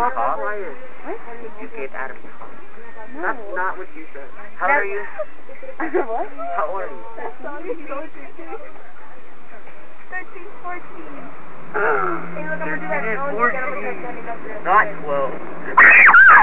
Adam cough? What? You gave Adam cough. No. That's not what you said. How old are you? What? How old are you? 13, 14. Hey, look, I'm gonna do that. 14. Not 12.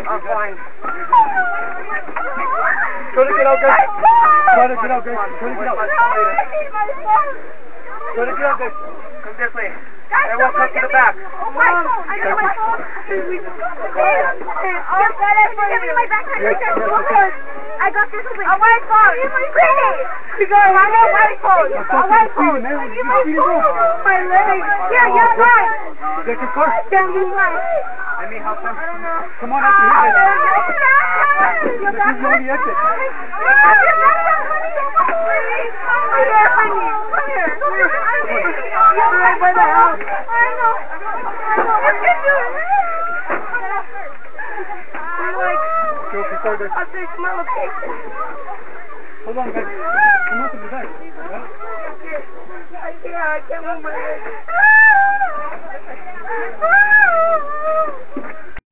I'm fine. Try to get out, guys. Try to get out, guys. Try to get out. Try to get out, guys. Come this way. Everyone come to the back. Oh my phone! I got my phone! Give me my backpack right there. I got this one. A white phone! You got a white phone! A white phone! My leg! Yeah, you're right! Is that your car? Yeah, you're right. Let me help them. I don't know. Come on out here, guys. Your This is the only exit. Come here, honey. Come here. You're right by the house. I know. What you do? I'll take my location. Hold on, guys. Come on to the back. I can't move my leg.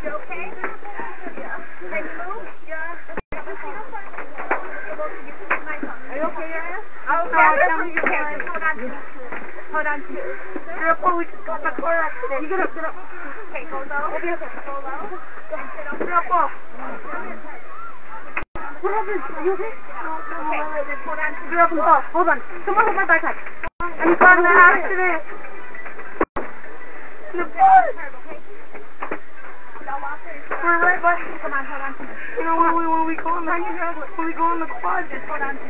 You okay? Can you move? Yeah. Are you okay, Aaron? You can't. Hold on to me. Grandpa, we just got in a car accident. You get up. Okay, go low. We'll be okay. Go low. Grandpa. What happened? Are you okay? Okay, just hold on to me. Grandpa, hold on. Someone hold my backpack. I'm got in an accident. We're right by. Come on, hold on to me. You know when we go in the quad, just hold on to me.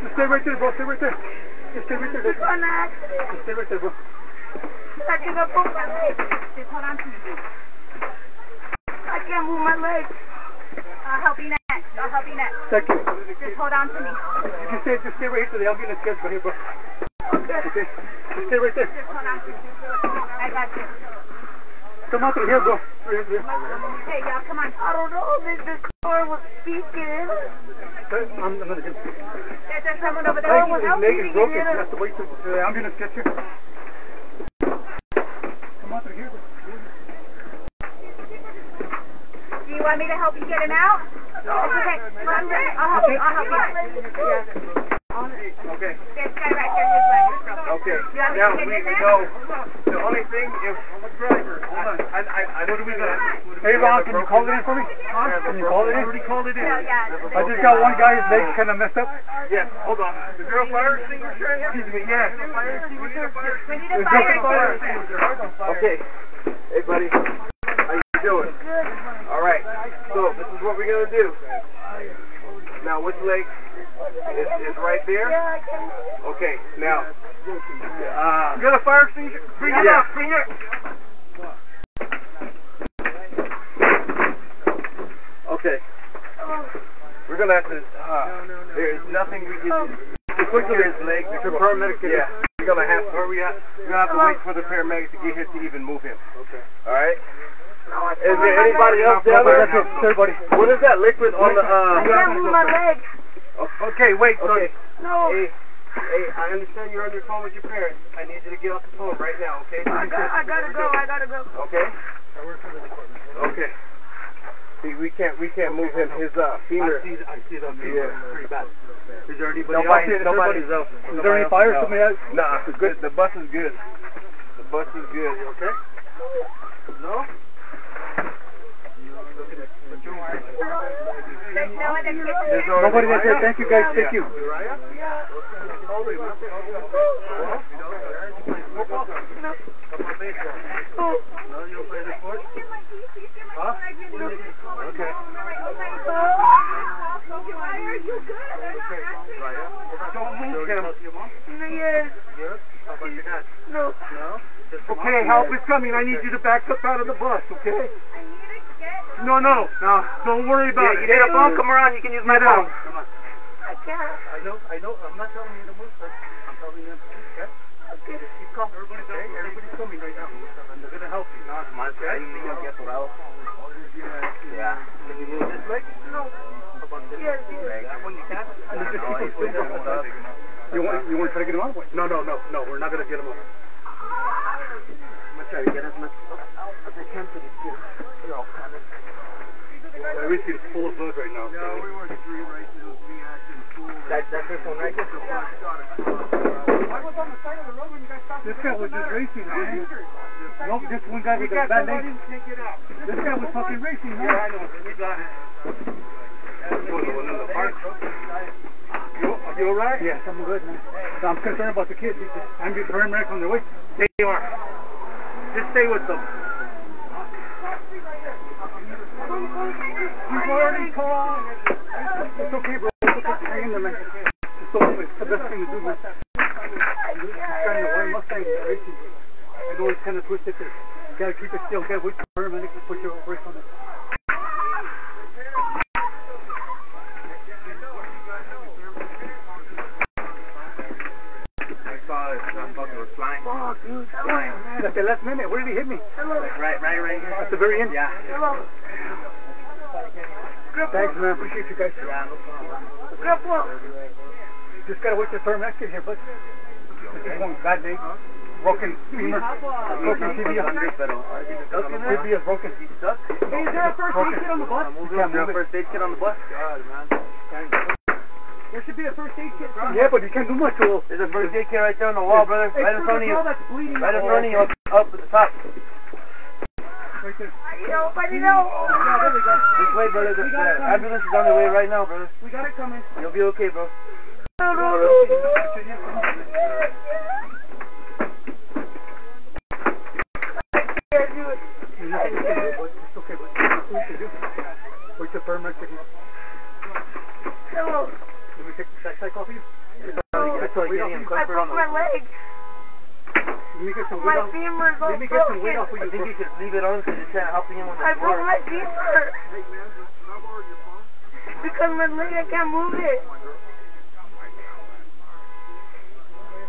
Just stay right there, bro. Stay right there. Just stay right there. Just on the accident. Just stay right there, bro. I cannot move my leg. Just hold on to me. I can't move my leg. I'll help you next. Thank you. Just hold on to me. Just stay right here to the ambulance gets right here, bro. Okay. Okay. Just stay right there. Just hold on to me. I got you. Come out through here, bro. Right here. Hey, y'all, come on. I don't know. This car was speaking. I'm gonna get. There's someone over there. His leg is broken. You have to wait till the ambulance gets here. Come out through here, bro. Do you want me to help you get him out? It's okay. I'll help you. Okay. This guy right here, his leg is broken. Okay. You want me Now to get we in there? know. The only thing is, driver. Hold on. What do we got? Hey, Ron, can you call it in for me? Can you call it in? I already called it in. No, yeah. I just got one guy's leg kind of messed up. Yes. Hold on. Is there a fire extinguisher? Excuse me. Yes. Fire extinguisher. We need a fire extinguisher. Okay. Hey, buddy. How you doing? Good. All right. So this is what we're gonna do. Now, which leg is right there? Yeah, I can. Okay. Now, you got a fire extinguisher? Bring it up. Bring it. Okay. We're gonna have to. There's nothing we can do. To quicker his leg. The paramedics. Yeah. We're gonna have. Where we at? We're gonna have to wait for the paramedics to get here to even move him. Okay. All right. Is there anybody else down there? Everybody. What is that liquid on the? I can't move my leg. Okay, wait. Okay. No. Hey, I understand you're on your phone with your parents. I need you to get off the phone right now, okay? I gotta go. Okay. Okay. See, we can't move him. His femur. I see them. Yeah. Pretty bad. Is there anybody Nobody's else? else. Is there any fire? Somebody else? Nah, it's good. The bus is good. The bus is good. You okay? No? There's no one in the kitchen. Nobody that said thank you guys, thank you. Okay. Don't move him. Yes. No. Okay, help is coming. I need you to back up out of the bus, okay? No. Don't worry about it. You need a phone? Come around. You can use my phone. Come on. I can't. I know. I'm not telling you to move, sir. I'm telling you, okay? Okay. Just keep calm. Everybody's coming right now. They're going to help you. No, it's my side. Yeah. Can you move this leg? No. Yes. That one you can? You want to try to get him out? No, we're not going to get him out. I'm going to try to get as much as I can to these kids. They're all coming. Everything's full of blood right now. No, we were 3 right now. That's this one right there? I was on the side of the road when you guys stopped. This guy was just racing, man. No, this one guy with the bad leg. This guy was fucking racing, man. Yeah, I know. We got it. The one in the park. Are you alright? Yes, I'm good, man. So I'm concerned about the kids. I'm getting paramedics on their way. They are. Just stay with them. You've already called. It's okay, bro. It's okay. Hang in there, man. It's the best thing to do, man. He's trying to wear Mustang racing. I know it's kind of twisted. You gotta keep it still. Gotta wait for paramedics to put your brake on it. I saw it. That fucker was flying. Fuck, dude. Flying. At the last minute. Where did he hit me? Right here. At the very end? Yeah. Hello. Thanks, man. Appreciate you guys. Yeah, no problem. Grandpa. Just gotta wait till paramedics get here, but this is one bad day. Broken femur. Broken tibia. Tibia is broken. He's stuck? Hey, is there a first aid kit on the bus? Is there a first aid kit on the bus? God, man. There should be a first aid kit. Yeah, but you can't do much to him. There's a first aid kit right there on the wall, brother. Right in front of you. Right in front of you, up at the top. Right there. Nobody knows. This way, brother. The ambulance is on the way right now, brother. We got it coming. You'll be okay, bro. No. I can't do it. It's okay, but that's what we can do. Wait till paramedics get here. Hello. Let me take the backpack off of you. That's all getting him I comfort broke on my the... leg. Let me get some weight My off. femur's all Let me get some weight broken. off of I you, think bro. you should leave it on because you're trying to help him on the I floor. broke my femur. Because my leg, I can't move it.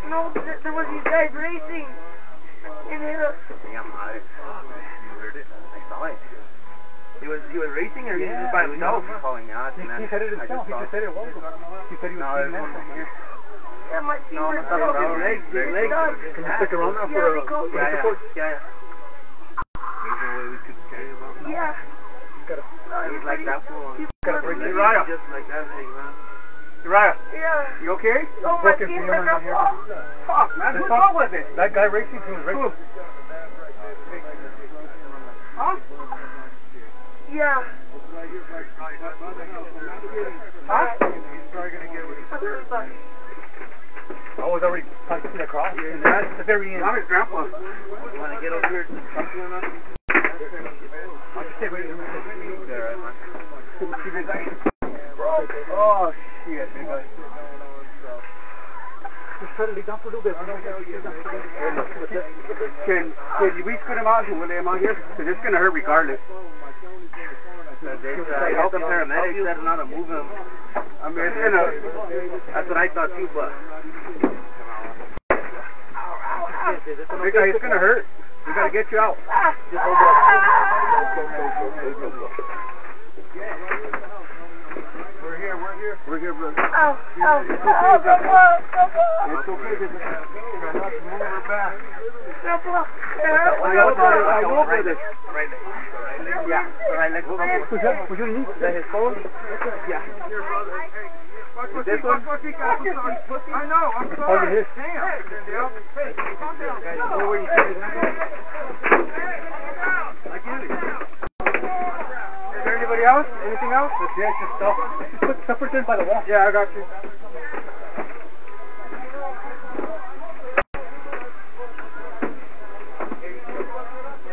No, there was these guys racing. And hit us. Damn, you heard it. I saw it. He was racing or he was just by himself? Calling me out, man. He said it himself. He just said it a while ago. He said he was seeing that from here. Yeah, my femur's broken. Your legs. Can you stick around now for support? Yeah. There's no way we could carry him out. Yeah. He's like that fool. Gotta break it. Uriah. Just like that, hey, man. Uriah, Yeah. you okay? Oh, my Broken femur's femur down here. off. Fuck, man. What's wrong with it? That guy racing, he was racing. Huh? Yeah. Huh? I was already punching across, and that's the very end. I'm his grandpa. You want to get over here to talk to him? I'll just stay right here. Yeah, right, man. Oh, shit, big guy. Just try to lay down for a little bit. Can we scoot him out and we'll lay him out here? Because it's going to hurt regardless. They help the paramedics said not to move him. I mean, it's gonna. That's what I thought too, but. Big guy, it's gonna hurt. We gotta get you out. Just hold up. We're here, brother. It's okay, just try not to move her back. I know, brother. Right leg. Yeah. Right leg. Was your knee? Is that his phone? Yeah. This one? I Oh, know, I'm sorry. here. Damn. Hey, calm down. No way you can do that. I get it. Is there anybody else? Anything else? Yeah, just stuff. Just put separate things by the wall. Yeah, I got you.